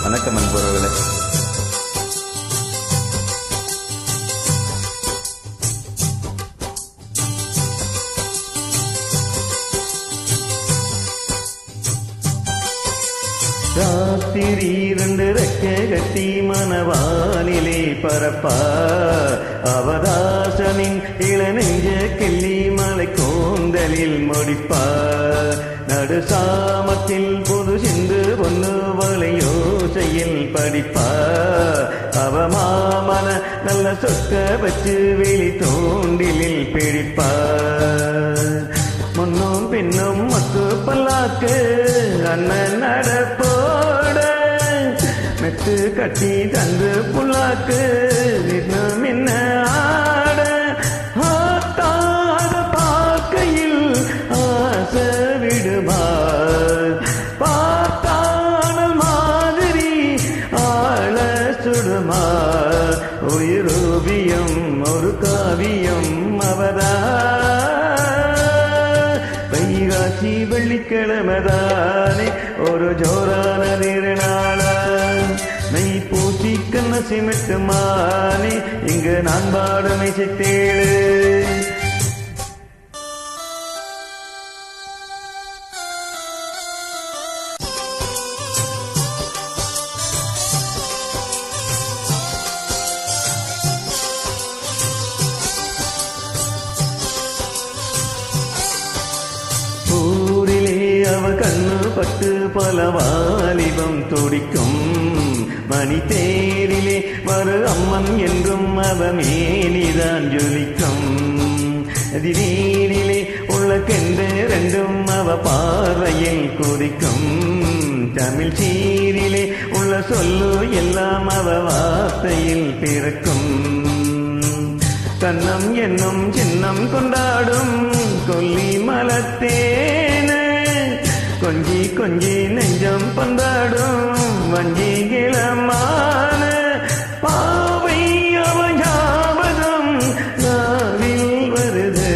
வணக்கம் அன்புறவுகளே. ராத்திரி 2 ரெக்க கட்டி மனவானிலே பரப்பா அவதாசனின் இளநெஞ்ச கிள்ளி மலை கோந்தலில் முடிப்பா நடு சாமத்தில் பொது சிந்து பொண்ணு வளையோசையில் படிப்பா அவ மாமன நல்ல சொக்க வச்சு வெளி தோண்டிலில் பிடிப்பா முன்னும் பின்னும் மக்கு பல்லாக்கு அண்ணன் நடப்போட மெத்து கட்டி தந்து புல்லாக்கு இன்னும் என்ன ஆட ஆட்டாத பார்க்கையில் ஆசை விடுமா பார்த்தானல் மாதிரி ஆள சுடுமா உயிரோவியம் ஒரு காவியம் அவதா வைகாசி வெள்ளிக்கிழமைதானே ஒரு ஜோரான திருநாள மெய் பூசி கண்ண சிமிட்டுமானே இங்கு நான் பாடுமை சித்தேழு அவ கண்ணு பட்டு பல வாலிபம் துடிக்கும் மணி தேரிலே வரு அம்மன் என்றும் அவ மேனிதான் ஜொலிக்கும் திடீரிலே உள்ள கெண்டு ரெண்டும் அவ பார்வையில் குதிக்கும் தமிழ் சீரிலே உள்ள சொல்லு எல்லாம் அவ வார்த்தையில் பிறக்கும் கண்ணம் என்னும் சின்னம் கொண்டாடும் கொல்லி மலத்தேன கொஞ்சி கொஞ்சி நெஞ்சம் பந்தாடும் வஞ்சி கிளமான பாவை அவ ஞாபகம் நாவில் வருது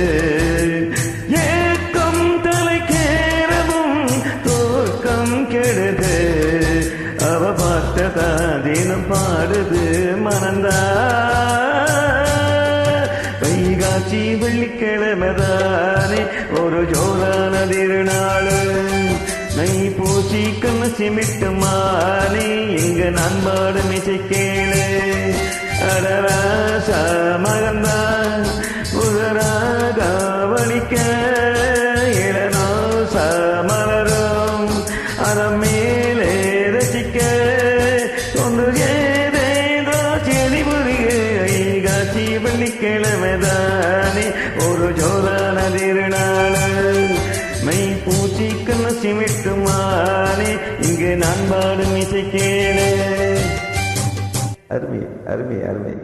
ஏக்கம் தலைக்கேறவும் தோக்கம் கெடுது அவ பார்த்ததா தினம் பாடுது மனந்தா வைகாசி வெள்ளிக்கிழமைதானே ஒரு ஜோரான திருநாளு நை பூசி கண்ண சிமிட்டுமானே இங்க நான் பாடும் இசை கேளு அடராசா மகந்தான் உதராக வலிக்க இளநோசா மலரும் அறம் மேலே ரசிக்க ஒன்று ஏதேதோ செடி புரிக ஐகாசி வெள்ளிக்கிழமைதானே ஒரு ஜோரான திருநாளு மை பூச்சி கண்ண சிமிட்டுமானே இங்கு நான் பாடும் இசை கேளு. அருமை அருமை அருமை.